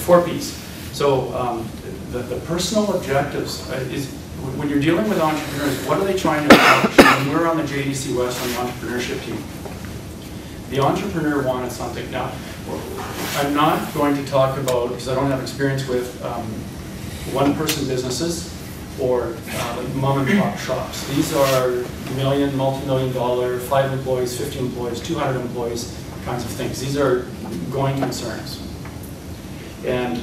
4 Ps. So the personal objectives is, when you're dealing with entrepreneurs, what are they trying to accomplish? And we're on the JDC West on the entrepreneurship team. The entrepreneur wanted something. Now, I'm not going to talk about, because I don't have experience with one-person businesses or like mom-and-pop shops. These are million, multi-million dollar, 5 employees, 50 employees, 200 employees kinds of things. These are going concerns. And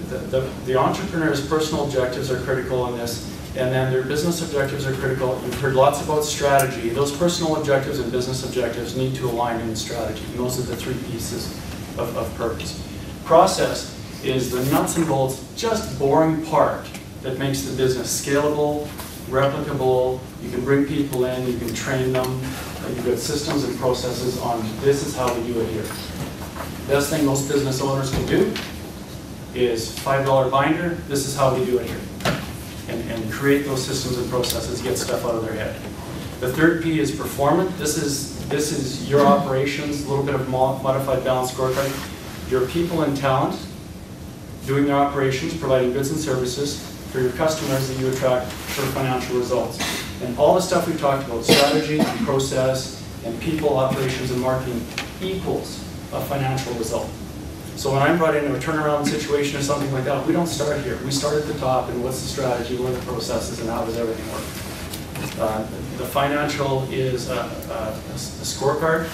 the entrepreneur's personal objectives are critical in this, and then their business objectives are critical. You've heard lots about strategy. Those personal objectives and business objectives need to align in strategy, and those are the 3 pieces of purpose. Process is the nuts and bolts, just boring part that makes the business scalable, replicable. You can bring people in, you can train them. You've got systems and processes on this is how we do it here. Best thing most business owners can do is $5 binder, this is how we do it here. And create those systems and processes, get stuff out of their head. The 3rd P is performance. This is your operations, a little bit of modified balanced scorecard. Your people and talent doing their operations, providing goods and services for your customers that you attract for financial results. And all the stuff we've talked about, strategy and process and people, operations and marketing, equals a financial result. So when I'm brought into a turnaround situation or something like that, we don't start here. We start at the top, and what's the strategy, what are the processes, and how does everything work? The financial is a scorecard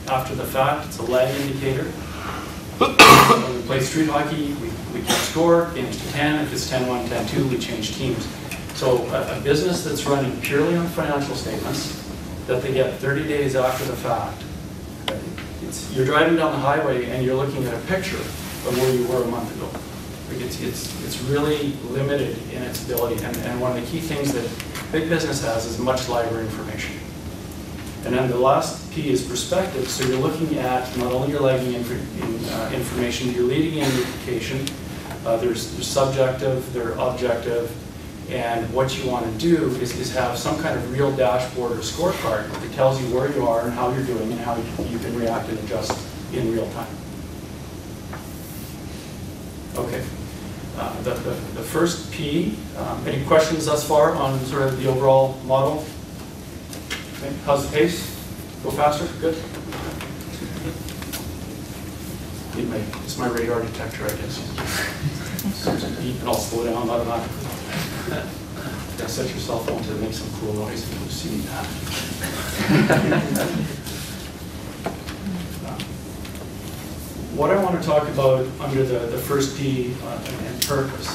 after the fact. It's a lag indicator. When we play street hockey, we keep score, games to 10. If it's 10-1, 10-2, we change teams. So a business that's running purely on financial statements that they get 30 days after the fact, you're driving down the highway and you're looking at a picture of where you were a month ago. Like it's really limited in its ability, and one of the key things that big business has is much lighter information. And then the last P is perspective, so you're looking at not only your lagging information, your leading indication, there's subjective, there's objective, and what you want to do is have some kind of real dashboard or scorecard that tells you where you are and how you're doing and how you can react and adjust in real time. Okay, the first P, any questions thus far on sort of the overall model? Okay. How's the pace? Go faster? Good? It's my radar detector, I guess. So beep and I'll slow down automatically. Yeah, set your cell phone to make some cool noise and you'll see that. What I want to talk about under the first P and purpose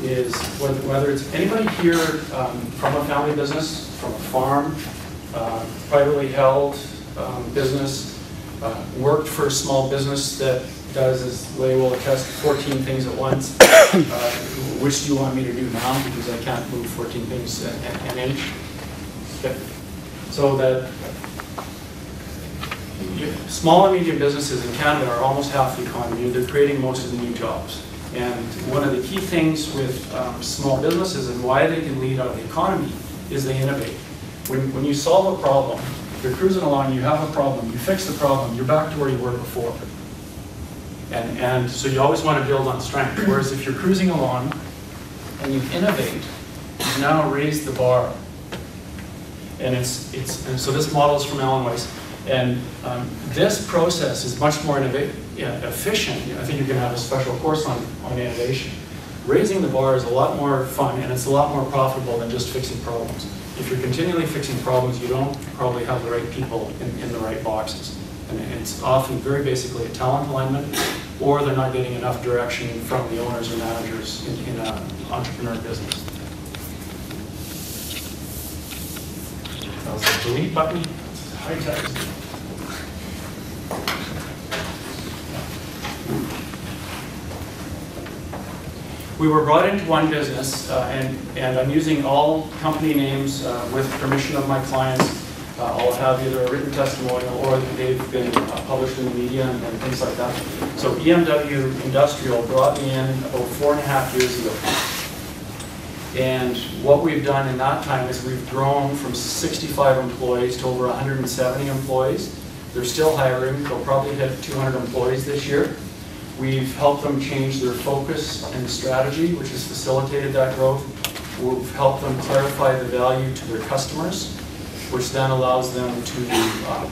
is whether it's anybody here from a family business, from a farm, privately held business, worked for a small business that does, as Leigh will attest, 14 things at once. Which do you want me to do now? Because I can't move 14 things an inch. Okay. So that small and medium businesses in Canada are almost half the economy. They're creating most of the new jobs. And one of the key things with small businesses and why they can lead out of the economy is they innovate. When you solve a problem, you're cruising along, you have a problem, you fix the problem, you're back to where you were before. And so you always want to build on strength. Whereas if you're cruising along and you innovate, you've now raised the bar. And so this model is from Alan Weiss. And this process is much more efficient. I think you're going to have a special course on innovation. Raising the bar is a lot more fun, and it's a lot more profitable than just fixing problems. If you're continually fixing problems, you don't probably have the right people in the right boxes. And it's often very basically a talent alignment, or they're not getting enough direction from the owners or managers in an entrepreneur business. That was the delete button. It's high text. We were brought into one business, and I'm using all company names with permission of my clients. I'll have either a written testimonial or they've been published in the media and things like that. So EMW Industrial brought me in about 4.5 years ago. And what we've done in that time is we've grown from 65 employees to over 170 employees. They're still hiring. They'll probably hit 200 employees this year. We've helped them change their focus and strategy, which has facilitated that growth. We've helped them clarify the value to their customers, which then allows them to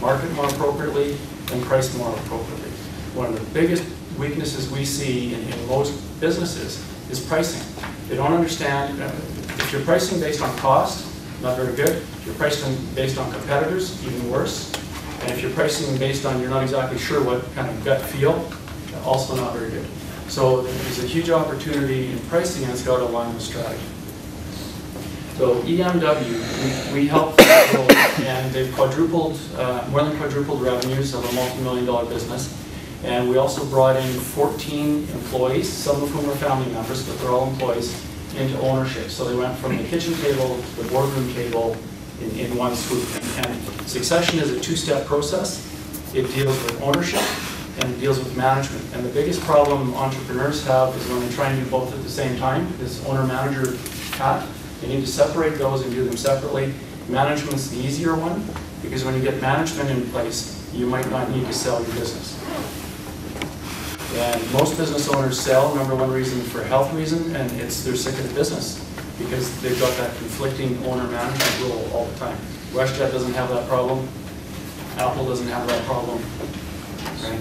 market more appropriately and price more appropriately. One of the biggest weaknesses we see in most businesses is pricing. They don't understand, if you're pricing based on cost, not very good. If you're pricing based on competitors, even worse. And if you're pricing based on you're not exactly sure what kind of gut feel, also not very good. So there's a huge opportunity in pricing, and it's got to align with strategy. So EMW, we helped grow, and they've quadrupled, more than quadrupled revenues of a multi-million-dollar business. And we also brought in 14 employees, some of whom are family members, but they're all employees, into ownership. So they went from the kitchen table to the boardroom table in one swoop. And succession is a two-step process. It deals with ownership and it deals with management. And the biggest problem entrepreneurs have is when they try and do both at the same time, this owner-manager hat. You need to separate those and do them separately. Management's the easier one, because when you get management in place, you might not need to sell your business. And most business owners sell, number one reason for a health reason, and it's they're sick of the business, because they've got that conflicting owner-management role all the time. WestJet doesn't have that problem. Apple doesn't have that problem. Right?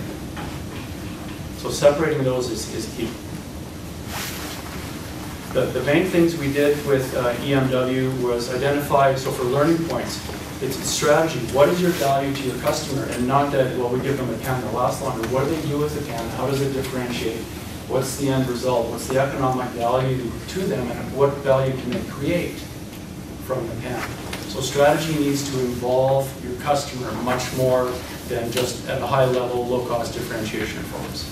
So separating those is key. The main things we did with EMW was identify, so for learning points, it's strategy. What is your value to your customer? And not that, well, we give them a can that lasts longer. What do they do with the can? How does it differentiate? What's the end result? What's the economic value to them? And what value can they create from the can? So strategy needs to involve your customer much more than just at a high level, low cost differentiation focus.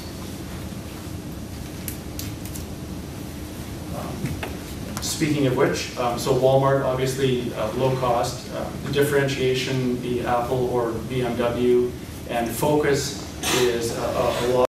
Speaking of which, so Walmart, obviously low cost, the differentiation, the Apple or BMW, and focus is a lot.